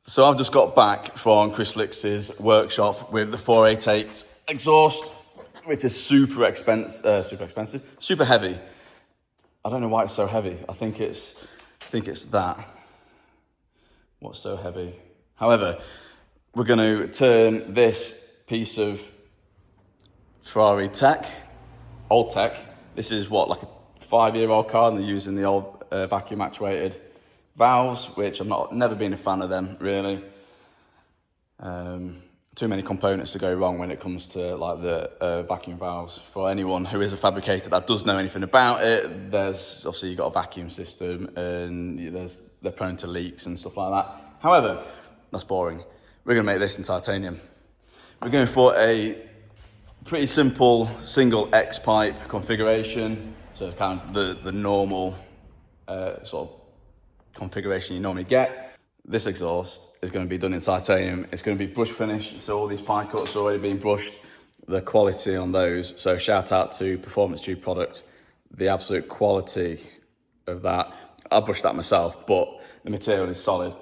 So I've just got back from Chris Lix's workshop with the 488 exhaust, which is super expensive, super heavy. I don't know why it's so heavy. I think it's that. What's so heavy? However, we're going to turn this piece of Ferrari tech, old tech. This is what, like a 5-year-old car, and they're using the old vacuum actuated valves, which I've never been a fan of them, really. Too many components to go wrong when it comes to like the vacuum valves. For anyone who is a fabricator that does know anything about it, there's obviously you've got a vacuum system and they're prone to leaks and stuff like that. However, that's boring. We're gonna make this in titanium. We're going for a pretty simple single X pipe configuration. So kind of the normal sort of configuration you normally get. This exhaust is going to be done in titanium. It's going to be brush finished, so all these pie cuts are already being brushed. The quality on those, so shout out to Performance Tube product. The absolute quality of that. I brushed that myself, but the material is solid.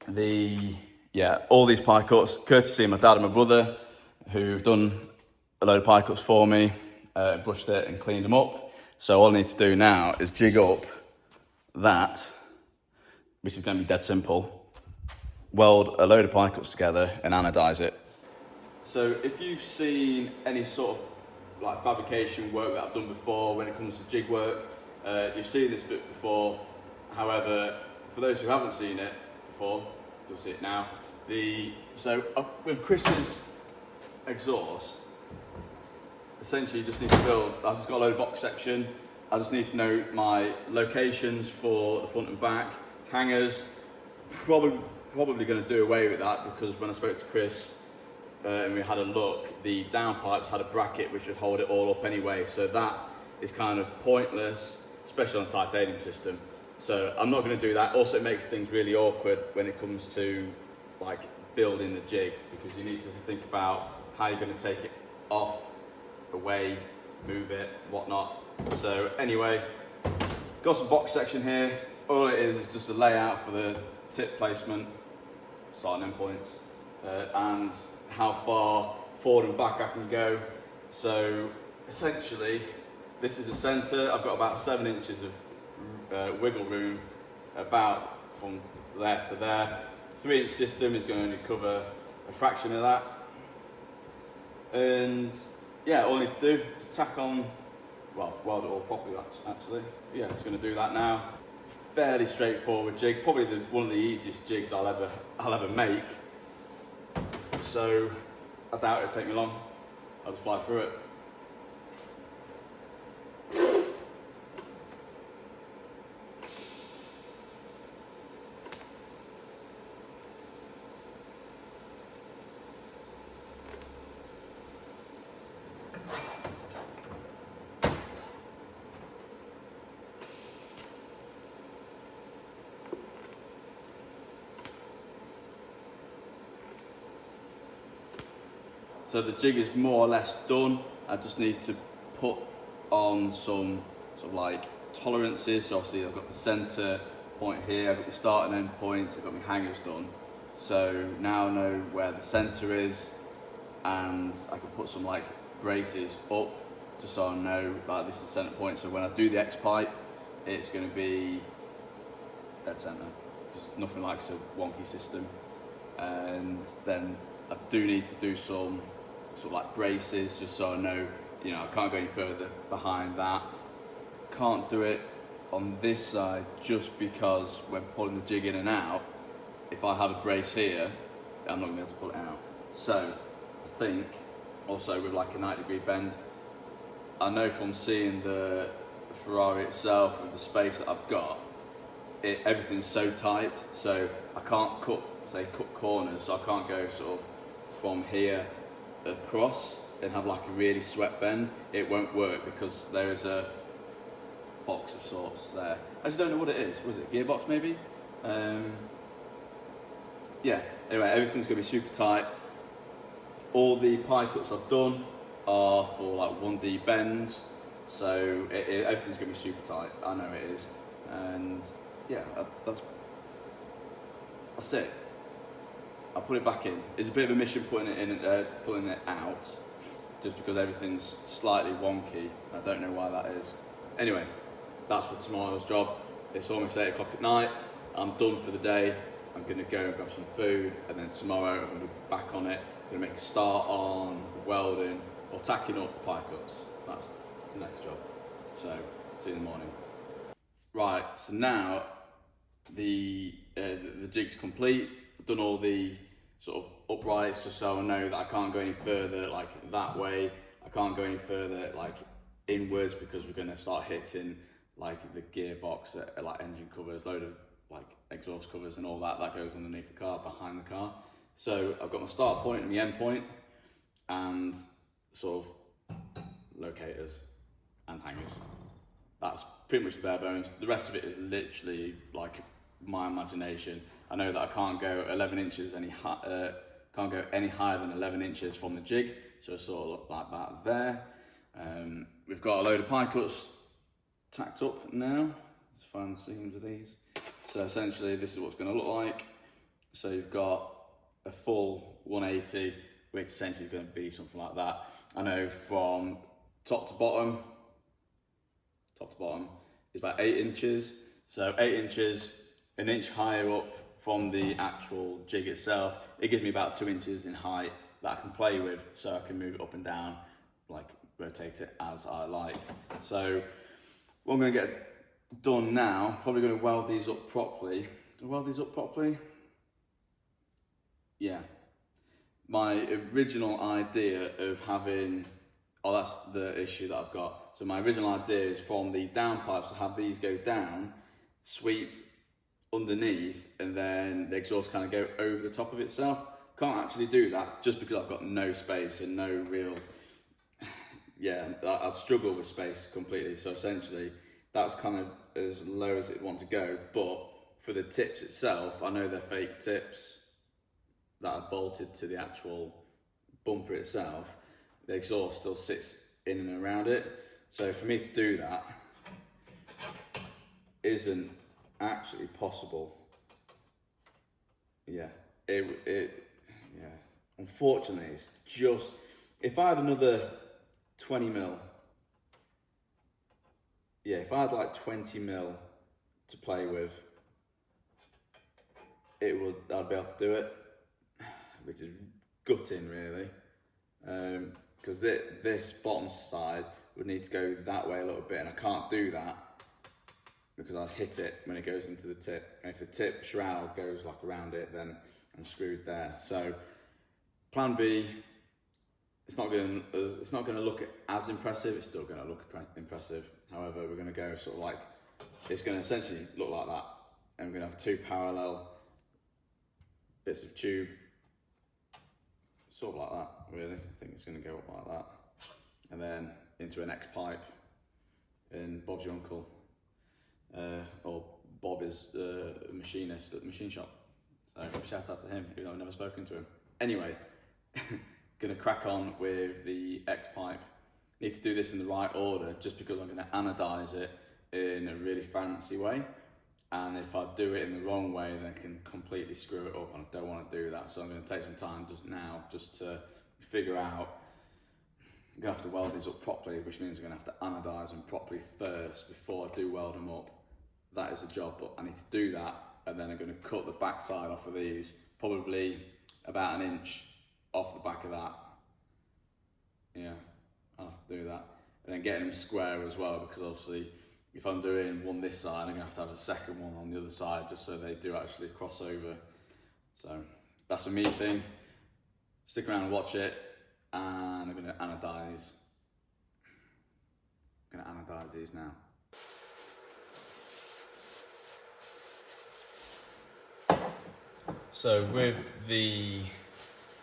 All these pie cuts, courtesy of my dad and my brother, who've done a load of pie cuts for me, brushed it and cleaned them up. So all I need to do now is jig up that, which is going to be dead simple, weld a load of pie cuts together and anodise it. So if you've seen any sort of like fabrication work that I've done before when it comes to jig work, you've seen this bit before. However, for those who haven't seen it before, you'll see it now. With Chris's exhaust, essentially you just need to build, I've just got a load of box section. I just need to know my locations for the front and back, hangers. Probably going to do away with that because when I spoke to Chris and we had a look, the downpipes had a bracket which would hold it all up anyway. So that is kind of pointless, especially on a titanium system. So I'm not going to do that. Also, it makes things really awkward when it comes to like building the jig, because you need to think about how you're going to take it off, away, move it, whatnot. So anyway, got some box section here. All it is just a layout for the tip placement, start and end points, and how far forward and back I can go. So essentially, this is the center. I've got about 7 inches of wiggle room, about from there to there. 3-inch system is going to only cover a fraction of that. And yeah, all I need to do is tack on, weld it all properly actually. Yeah, it's going to do that now. Fairly straightforward jig, probably one of the easiest jigs I'll ever make. So I doubt it'll take me long. I'll just fly through it. So the jig is more or less done. I just need to put on some sort of like tolerances. So obviously I've got the center point here, I've got the start and end points, I've got my hangers done. So now I know where the center is, and I can put some like braces up just so I know like this is center point. So when I do the X pipe, it's going to be dead center. Just nothing like a wonky system. And then I do need to do some sort of like braces just so I know, I can't go any further behind that. Can't do it on this side just because when pulling the jig in and out, if I have a brace here, I'm not going to be able to pull it out. So I think also with like a 90-degree bend, I know from seeing the Ferrari itself with the space that I've got, everything's so tight, so I can't cut corners, so I can't go sort of from here across and have like a really swept bend. It won't work because there is a box of sorts there. I just don't know what it is. Was it a gearbox maybe? Yeah, anyway, everything's going to be super tight. All the pie cuts I've done are for like 1D bends, so everything's going to be super tight. I know it is. And yeah, that's that's it. I'll put it back in. It's a bit of a mission putting it in, pulling it out, just because everything's slightly wonky. I don't know why that is. Anyway, that's for tomorrow's job. It's almost 8 o'clock at night. I'm done for the day. I'm gonna go and grab some food, and then tomorrow I'm gonna be back on it. I'm gonna make a start on welding or tacking up pie cuts. That's the next job. So, see you in the morning. Right, so now the jig's complete. I've done all the sort of uprights just so I know that I can't go any further like that way. I can't go any further like inwards because we're gonna start hitting like the gearbox, like engine covers, load of like exhaust covers and all that goes underneath the car, behind the car. So I've got my start point and my end point and sort of locators and hangers. That's pretty much the bare bones. The rest of it is literally like my imagination. I know that I can't go 11 inches can't go any higher than 11 inches from the jig, so it's sort of like that there. We've got a load of pie cuts tacked up now. Let's find the seams of these. So essentially this is what it's going to look like. So you've got a full 180, which essentially is going to be something like that. I know from top to bottom is about 8 inches. So 8 inches, an inch higher up from the actual jig itself. It gives me about 2 inches in height that I can play with, so I can move it up and down, like rotate it as I like. So what I'm going to get done now, probably going to weld these up properly. Weld these up properly? Yeah. My original idea of having, that's the issue that I've got. So my original idea is from the downpipes to have these go down, sweep underneath, and then the exhaust kind of go over the top of itself. Can't actually do that just because I've got no space and no real, I'd struggle with space completely. So essentially that's kind of as low as it wants to go. But for the tips itself, I know they're fake tips that are bolted to the actual bumper itself. The exhaust still sits in and around it. So for me to do that isn't actually possible. Unfortunately, it's just, if I had another 20 mil, if I had like 20 mil to play with, I'd be able to do it, which is gutting really, because this bottom side would need to go that way a little bit, and I can't do that because I'd hit it when it goes into the tip, and if the tip shroud goes like around it, then I'm screwed there. So plan B, it's not going to look as impressive. It's still going to look impressive. However, we're going to go sort of like, it's going to essentially look like that, and we're going to have 2 parallel bits of tube, sort of like that really. I think it's going to go up like that, and then into an X pipe, and Bob's your uncle, or Bob is a machinist at the machine shop, so shout out to him, even though I've never spoken to him. Anyway, gonna crack on with the X pipe. Need to do this in the right order, just because I'm gonna anodize it in a really fancy way, and if I do it in the wrong way, then I can completely screw it up, and I don't want to do that. So I'm going to take some time just to figure out. I'm going to have to weld these up properly, which means I'm going to have to anodize them properly first before I do weld them up. That is a job, but I need to do that, and then I'm going to cut the backside off of these, probably about 1 inch off the back of that. Yeah, I'll have to do that. And then getting them square as well, because obviously if I'm doing one this side, I'm going to have a second one on the other side, just so they do actually cross over. So that's a me thing. Stick around and watch it, and I'm going to anodize. These now. So with the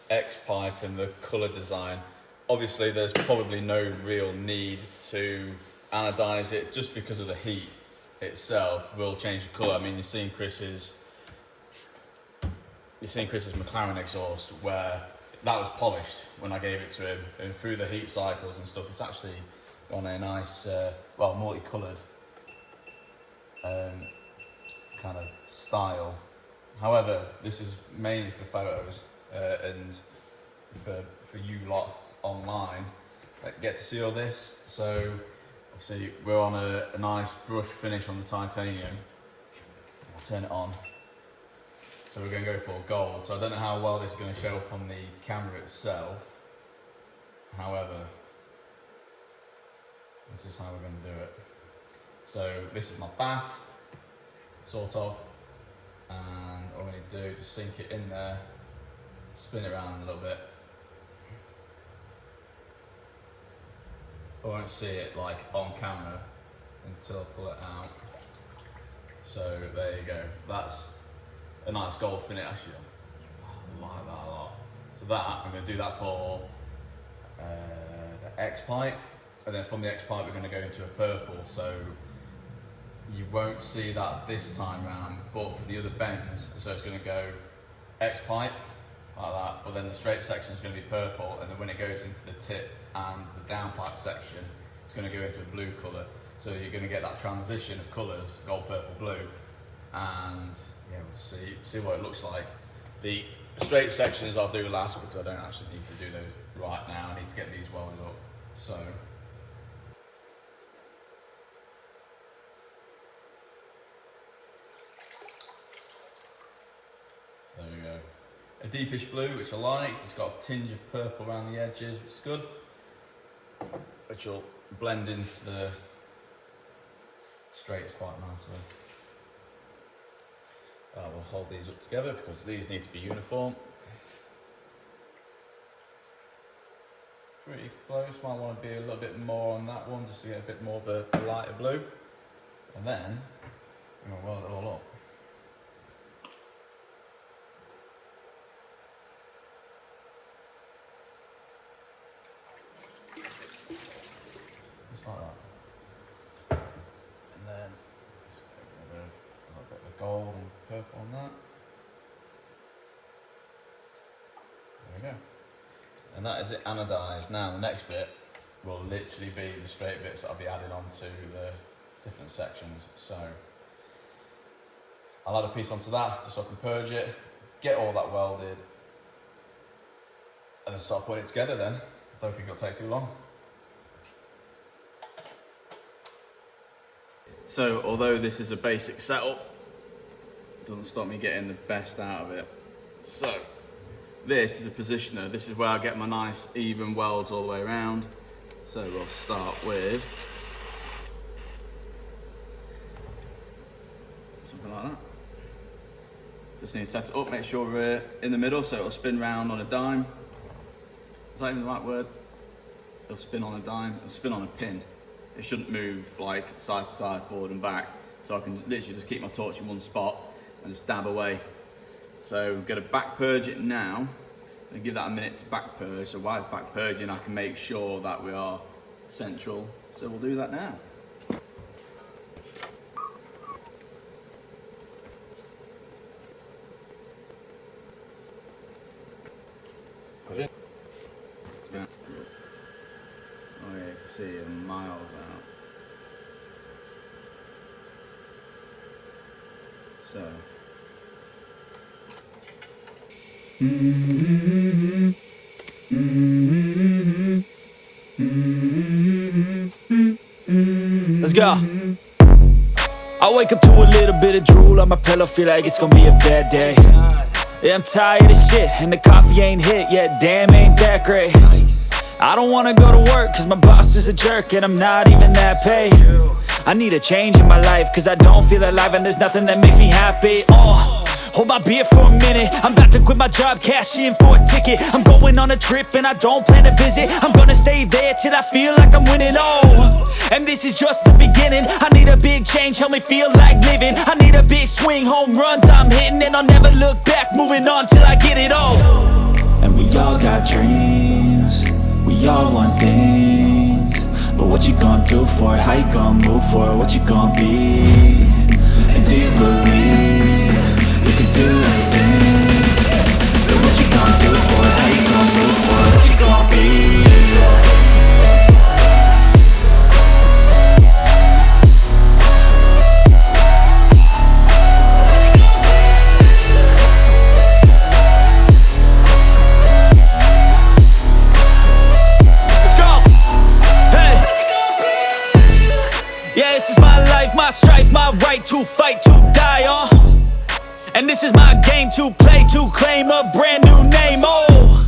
X pipe and the colour design, obviously there's probably no real need to anodize it, just because of the heat itself will change the colour. I mean, you're seeing Chris's McLaren exhaust, where that was polished when I gave it to him, and through the heat cycles and stuff, it's actually on a nice, multicoloured kind of style. However, this is mainly for photos and for you lot online that get to see all this. So obviously we're on a nice brush finish on the titanium. I'll turn it on. So we're going to go for gold. So I don't know how well this is going to show up on the camera itself. However, this is how we're going to do it. So this is my bath, sort of, and all we need to do is just sink it in there, spin it around a little bit. I won't see it like on camera until I pull it out. So there you go. That's a nice gold finish. Actually, I like that a lot. So that, I'm going to do that for the X pipe, and then from the X pipe we're going to go into a purple. So you won't see that this time round, but for the other bends, so it's going to go X pipe like that, but then the straight section is going to be purple, and then when it goes into the tip and the down pipe section, it's going to go into a blue colour. So you're going to get that transition of colours, gold, purple, blue, and yeah, we'll see what it looks like. The straight sections I'll do last because I don't actually need to do those right now. I need to get these welded up. So there we go. A deepish blue, which I like. It's got a tinge of purple around the edges, which is good. Which will blend into the straights quite nicely. We'll hold these up together because these need to be uniform. Pretty close. Might want to be a little bit more on that one just to get a bit more of a lighter blue. And then I'm going to weld it all up. Just like that. And then just get rid of a little bit of the gold and purple on that. There we go. And that is it anodized. Now the next bit will literally be the straight bits that I'll be adding onto the different sections. So I'll add a piece onto that just so I can purge it, get all that welded, and then start putting it together then. I don't think it'll take too long. So although this is a basic setup, it doesn't stop me getting the best out of it. So this is a positioner. This is where I get my nice even welds all the way around. So we'll start with something like that. Just need to set it up, make sure we're in the middle so it'll spin round on a dime. Is that even the right word? It'll spin on a dime, it'll spin on a pin. It shouldn't move like side to side, forward and back. So I can literally just keep my torch in one spot and just dab away. So we're going to back purge it now and give that a minute to back purge. So while it's back purging, I can make sure that we are central. So we'll do that now. Yeah. Oh yeah, you can see you're miles out. So. Let's go. I wake up to a little bit of drool on my pillow, feel like it's gonna be a bad day. Yeah, I'm tired of shit, and the coffee ain't hit yet, damn ain't that great. I don't wanna go to work, cause my boss is a jerk, and I'm not even that paid. I need a change in my life, cause I don't feel alive, and there's nothing that makes me happy. Hold my beer for a minute, I'm about to quit my job, cash in for a ticket. I'm going on a trip and I don't plan to visit. I'm gonna stay there till I feel like I'm winning, and this is just the beginning. I need a big change, help me feel like living. I need a big swing, home runs I'm hitting, and I'll never look back, moving on till I get it all. And we all got dreams, we all want things, but what you gonna do for it? How you gonna move for it? What you gonna be? And do you believe you can do anything? But what you gonna do for it? How you gonna move for it? What you gonna be? game to play to claim a brand new name. Oh,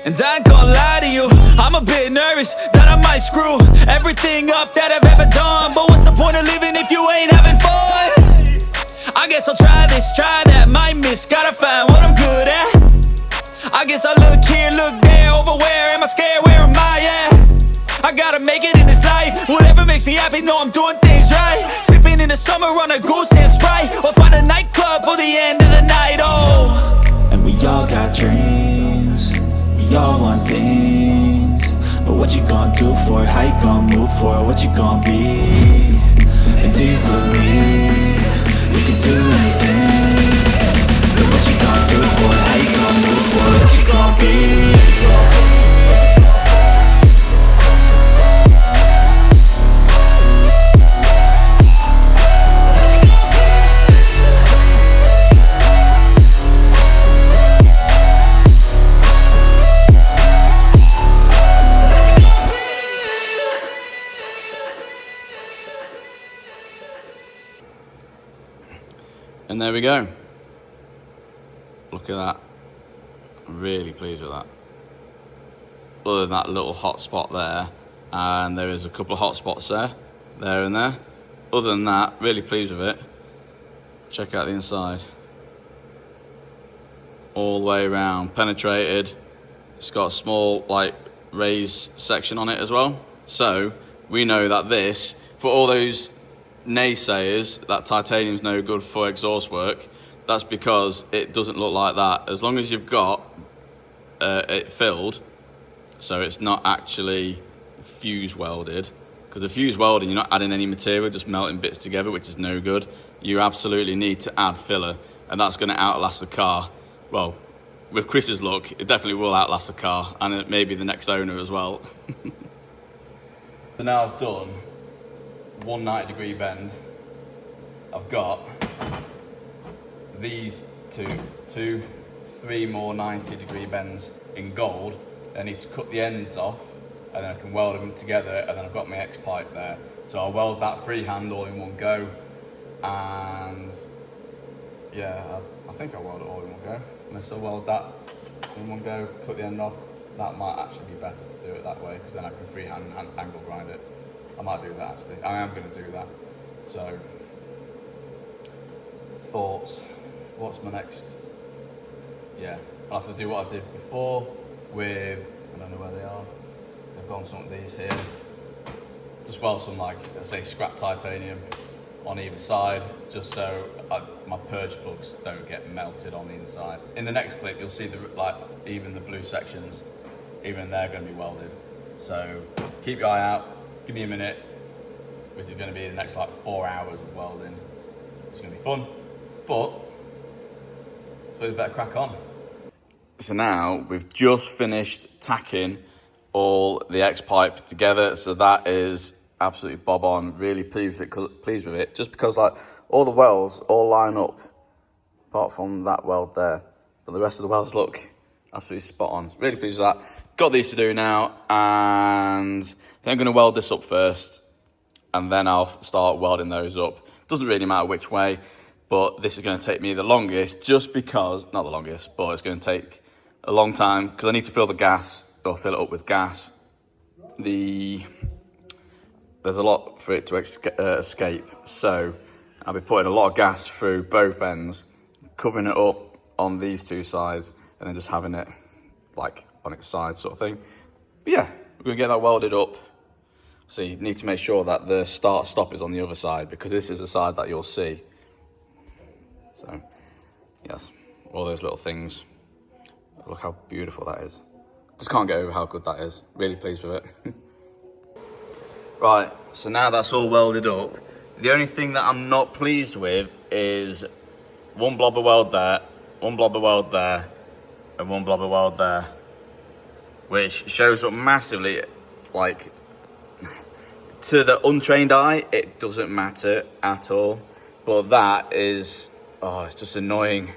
and I ain't gonna lie to you, I'm a bit nervous that I might screw everything up that I've ever done. But what's the point of living if you ain't having fun? I guess I'll try this, try that, might miss, gotta find what I'm good at. I guess I look here, look there, over where am I scared, where am I at? I gotta make it in this life, whatever makes me happy, know I'm doing things right. Sipping in the summer on a goose and Sprite, or find a nightclub for the end of the night, oh. And we all got dreams, we all want things, but what you gonna do for it, how you gonna move for it, what you gonna be? And do you believe you can do anything? But what you gonna do for it, how you gonna move for it, what you gonna be? And there we go. Look at that. I'm really pleased with that. Other than that little hot spot there, and there is a couple of hot spots there and there. Other than that, really pleased with it. Check out the inside. All the way around, penetrated. It's got a small, like, raised section on it as well. So, we know that this, for all those naysayers that titanium's no good for exhaust work, that's because it doesn't look like that. As long as you've got it filled, so it's not actually fuse welded, because if fuse welding, you're not adding any material, just melting bits together, which is no good. You absolutely need to add filler, and that's going to outlast the car. Well, with Chris's luck, it definitely will outlast the car, and it may be the next owner as well. So now I've done one 90-degree bend. I've got these three more 90-degree bends in gold. I need to cut the ends off, and then I can weld them together, and then I've got my X-pipe there. So I'll weld that freehand all in one go, and yeah, I think I'll weld it all in one go. Unless I weld that in one go, cut the end off, that might actually be better to do it that way, because then I can freehand and angle grind it. I might do that actually. I am going to do that. So, thoughts. What's my next? Yeah, I'll have to do what I did before with, I don't know where they are. I've got some of these here. Just weld some, like, let's say scrap titanium on either side, just so my purge plugs don't get melted on the inside. In the next clip, you'll see even the blue sections, even they're going to be welded. So keep your eye out. Give me a minute, which is going to be the next 4 hours of welding. It's going to be fun, but I suppose we better crack on. So now we've just finished tacking all the X-pipe together, so that is absolutely bob on. Really pleased with it, just because all the welds all line up, apart from that weld there, but the rest of the welds look absolutely spot on. Really pleased with that. Got these to do now, and then I'm going to weld this up first, and then I'll start welding those up. Doesn't really matter which way, but this is going to take me the longest, just because, not the longest, but it's going to take a long time, because I need to fill the gas, or fill it up with gas. There's a lot for it to escape, so I'll be putting a lot of gas through both ends, covering it up on these two sides, and then just having it on its side sort of thing. But yeah, we're going to get that welded up. So you need to make sure that the start-stop is on the other side, because this is the side that you'll see. So, yes, all those little things. Look how beautiful that is. Just can't get over how good that is. Really pleased with it. Right, so now that's all welded up. The only thing that I'm not pleased with is one blob of weld there, one blob of weld there, and one blob of weld there, which shows up massively, to the untrained eye, it doesn't matter at all. But that is, it's just annoying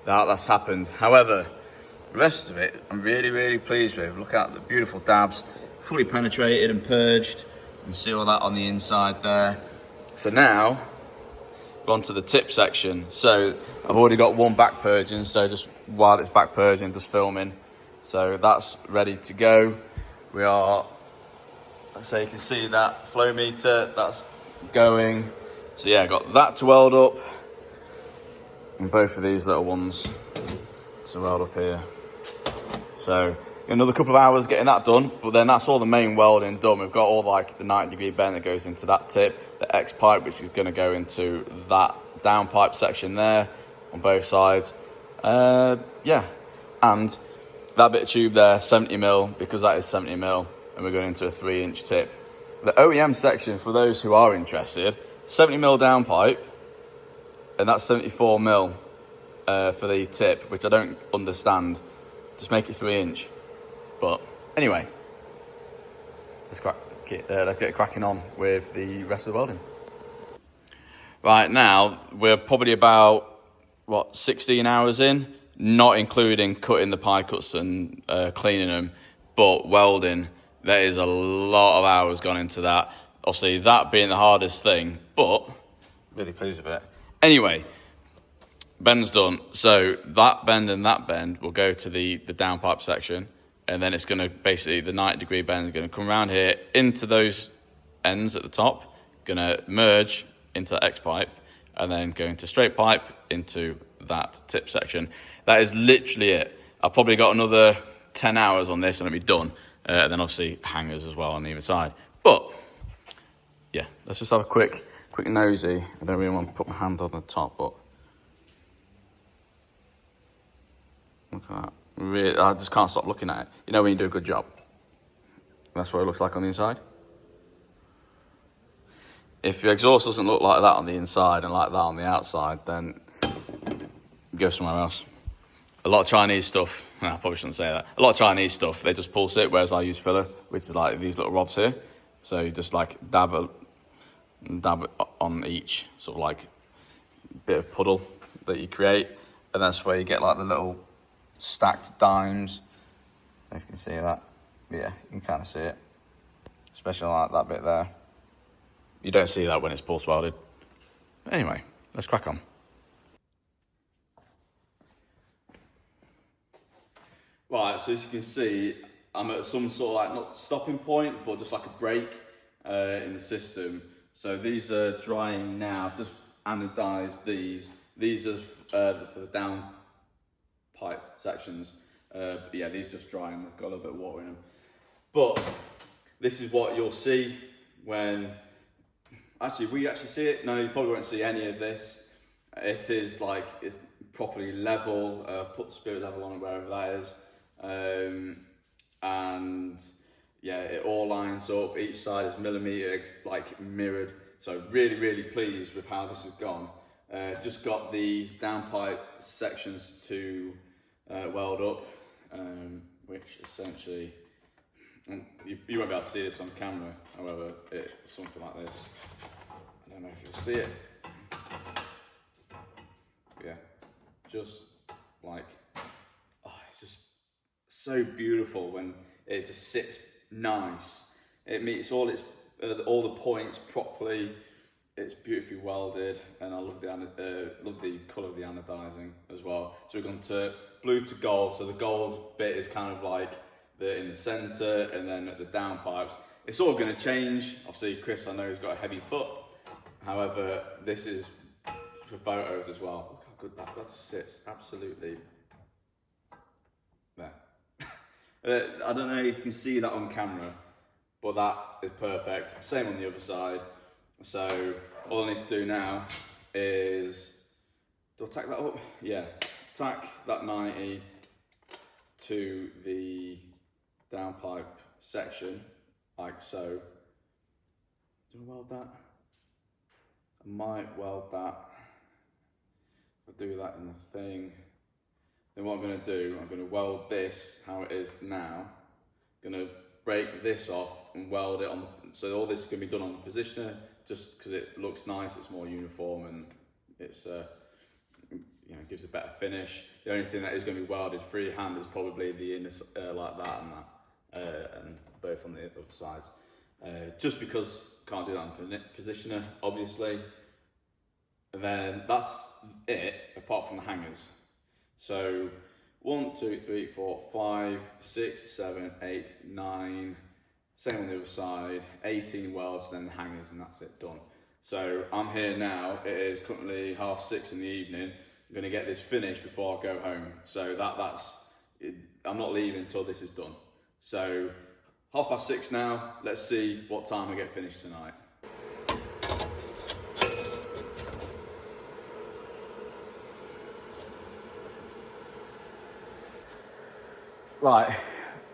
that that's happened. However, the rest of it, I'm really, really pleased with. Look at the beautiful dabs, fully penetrated and purged. You can see all that on the inside there. So now, we're on to the tip section. So I've already got one back purging, so just while it's back purging, just filming. So that's ready to go. We are, so you can see that flow meter, that's going. So yeah, got that to weld up. And both of these little ones to weld up here. So another couple of hours getting that done, but then that's all the main welding done. We've got all like the 90-degree bend that goes into that tip, the X pipe, which is going to go into that downpipe section there on both sides. Yeah, and that bit of tube there, 70mm, because that is 70mm, and we're going into a 3-inch tip. The OEM section, for those who are interested, 70mm downpipe, and that's 74mm for the tip, which I don't understand. Just make it 3-inch. But anyway, let's get cracking on with the rest of the welding. Right now, we're probably about, 16 hours in, not including cutting the pie cuts and cleaning them, but welding. There is a lot of hours gone into that. Obviously, that being the hardest thing, but really pleased with it. Anyway, bend's done. So that bend and that bend will go to the downpipe section. And then it's going to basically, the 90-degree bend is going to come around here into those ends at the top, going to merge into the X pipe, and then go into straight pipe into that tip section. That is literally it. I've probably got another 10 hours on this and it'll be done. And then obviously hangers as well on either side. But yeah, let's just have a quick nosy. I don't really want to put my hand on the top, but look at that. Really, I just can't stop looking at it. You know when you do a good job. That's what it looks like on the inside. If your exhaust doesn't look like that on the inside and like that on the outside, then go somewhere else. A lot of Chinese stuff, I probably shouldn't say that. A lot of Chinese stuff, they just pulse it, whereas I use filler, which is like these little rods here. So you just like dab it on each sort of like bit of puddle that you create. And that's where you get like the little stacked dimes. I don't know if you can see that. Yeah, you can kind of see it. Especially like that bit there. You don't see that when it's pulse welded. Anyway, let's crack on. Right, so as you can see, I'm at some sort of like, not stopping point, but just like a break in the system. So these are drying now. I've just anodized these. These are for the down pipe sections. Yeah, these just drying. They've got a little bit of water in them. But this is what you'll see when, actually, we actually see it. No, you probably won't see any of this. It is like, it's properly level. Put the spirit level on it wherever that is. And yeah, it all lines up. Each side is millimeter, like mirrored. So really, really pleased with how this has gone. Just got the downpipe sections to weld up, which essentially, you won't be able to see this on camera, however, it's something like this. I don't know if you'll see it. But yeah, just like, oh, it's just so beautiful when it just sits nice. It meets all the points properly. It's beautifully welded, and I love the colour of the anodizing as well. So we've gone to blue to gold. So the gold bit is kind of like in the centre, and then at the downpipes, it's all going to change. Obviously, Chris, I know, he's got a heavy foot. However, this is for photos as well. Look how good that just sits. Absolutely there. I don't know if you can see that on camera, but that is perfect. Same on the other side. So all I need to do now is, do I tack that up? Yeah, tack that 90 to the downpipe section, like so. Do I weld that? I might weld that. I'll do that in the thing. Then what I'm going to do, I'm going to weld this how it is now. I'm going to break this off and weld it on. So all this is going to be done on the positioner, just because it looks nice, it's more uniform, and it's gives a better finish. The only thing that is going to be welded freehand is probably the inner like that and that, and both on the other sides. Just because can't do that on positioner, obviously. And then that's it, apart from the hangers. So 1, 2, 3, 4, 5, 6, 7, 8, 9. Same on the other side. 18 welds, then the hangers, and that's it, done. So I'm here now. It is currently 6:30 in the evening. I'm going to get this finished before I go home. So that's it. I'm not leaving until this is done. So 6:30 now. Let's see what time I get finished tonight. Right,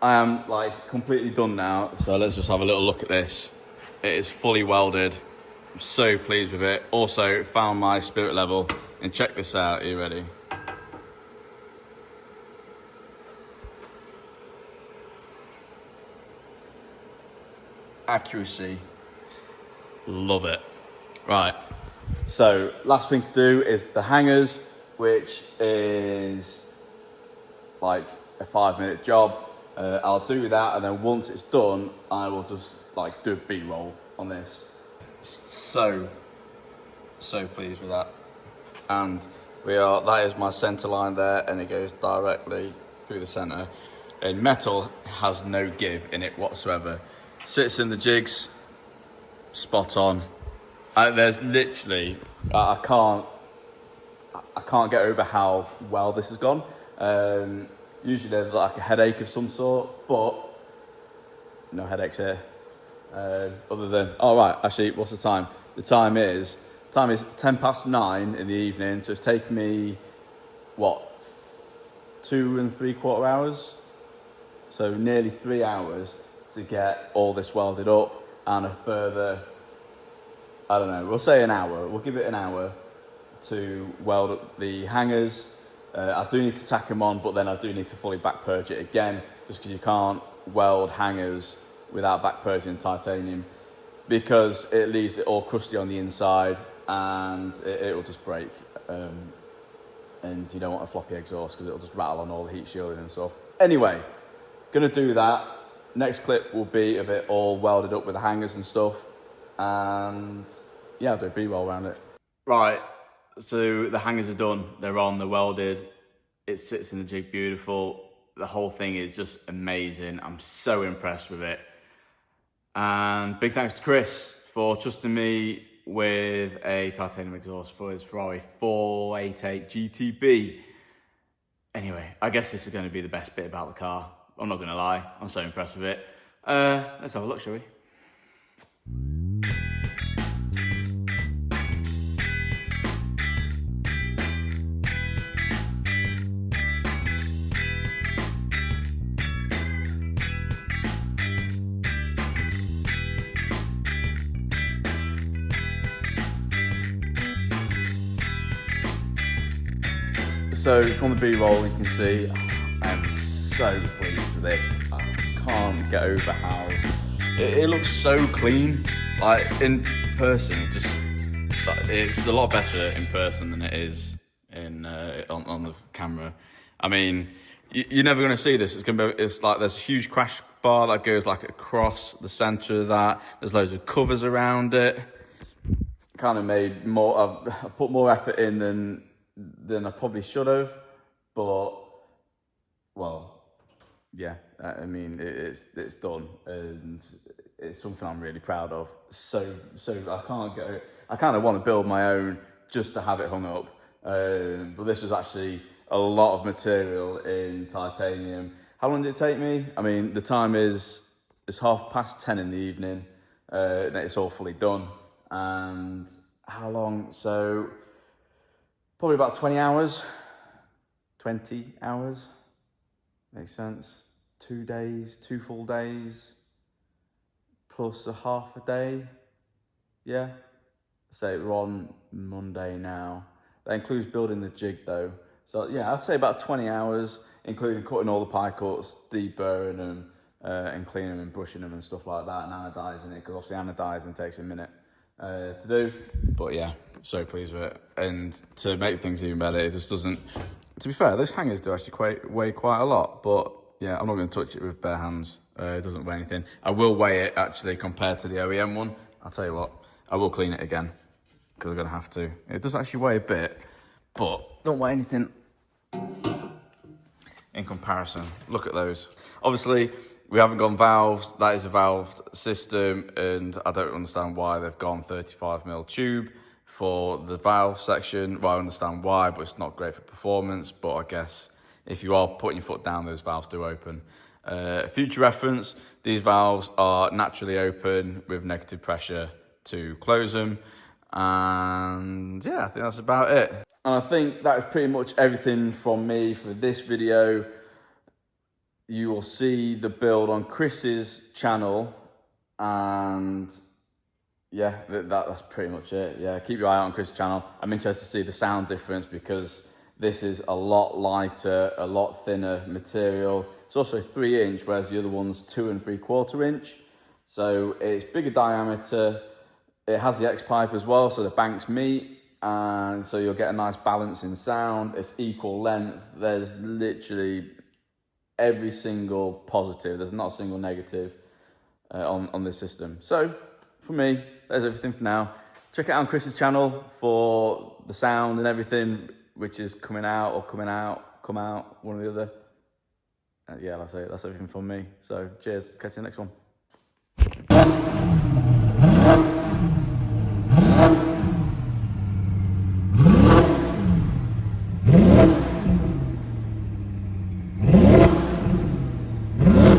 I am like completely done now. So let's just have a little look at this. It is fully welded. I'm so pleased with it. Also found my spirit level, and check this out. Are you ready? Accuracy. Love it. Right. So last thing to do is the hangers, which is like a 5-minute job. I'll do that, and then once it's done, I will just like do a B-roll on this. So pleased with that. And that is my center line there, and it goes directly through the center. And metal has no give in it whatsoever. Sits in the jigs, spot on. There's literally, I can't get over how well this has gone. Usually there's like a headache of some sort, but no headaches here. Other than, actually, what's the time? The time is 9:10 in the evening, so it's taken me, 2 3/4 hours? So nearly 3 hours to get all this welded up, and a further, I don't know, we'll say an hour. We'll give it an hour to weld up the hangers. I do need to tack them on, but then I do need to fully back purge it again, just because you can't weld hangers without back purging titanium, because it leaves it all crusty on the inside, and it will just break. And you don't want a floppy exhaust, because it'll just rattle on all the heat shielding and stuff. Anyway, gonna do that. Next clip will be of it all welded up with the hangers and stuff, and yeah, I'll do a B-roll around it. Right. So the hangers are done, they're on, they're welded, it sits in the jig beautiful, the whole thing is just amazing. I'm so impressed with it. And big thanks to Chris for trusting me with a titanium exhaust for his Ferrari 488 GTB. Anyway, I guess this is going to be the best bit about the car. I'm not going to lie, I'm so impressed with it. Let's have a look, shall we? So from the B-roll, you can see I'm so pleased with this. I can't get over how it looks so clean. Like in person, it's a lot better in person than it is on the camera. I mean, you're never going to see this. It's like there's a huge crash bar that goes like across the center of that. There's loads of covers around it. Kind of made more. I've put more effort in than I probably should have, but well, yeah. I mean, it's done, and it's something I'm really proud of. So I kind of want to build my own just to have it hung up. But this was actually a lot of material in titanium. How long did it take me? I mean, the time it's 10:30 in the evening, and it's all fully done. And how long? So probably about 20 hours. 20 hours. Makes sense. 2 days, 2 full days, plus a half a day. Yeah. So we're on Monday now. That includes building the jig though. So yeah, I'd say about 20 hours, including cutting all the pie cuts, deburring them, and cleaning them and brushing them and stuff like that, and anodizing it, because obviously anodizing takes a minute to do. But yeah, so pleased with it. And to make things even better, it just doesn't, to be fair, those hangers do actually weigh quite a lot, but yeah, I'm not going to touch it with bare hands. It doesn't weigh anything. I will weigh it actually compared to the OEM one. I'll tell you what, I will clean it again. because I'm going to have to. It does actually weigh a bit, but don't weigh anything in comparison. Look at those. Obviously, we haven't gone valves. That is a valved system, and I don't understand why they've gone 35mm tube for the valve section. Well, I understand why, but it's not great for performance. But I guess if you are putting your foot down, those valves do open. Future reference, these valves are naturally open with negative pressure to close them. And yeah, I think that's about it. And I think that is pretty much everything from me for this video. You will see the build on Chris's channel, and yeah, that's pretty much it. Yeah, keep your eye out on Chris's channel. I'm interested to see the sound difference because this is a lot lighter, a lot thinner material. It's also 3-inch, whereas the other one's 2 3/4 inch. So it's bigger diameter. It has the X-pipe as well, so the banks meet, and so you'll get a nice balance in sound. It's equal length. There's literally every single positive. There's not a single negative on this system. So for me, there's everything for now. Check it out on Chris's channel for the sound and everything, which is come out, one or the other. Yeah, that's it. That's everything from me. So cheers. Catch you in the next one.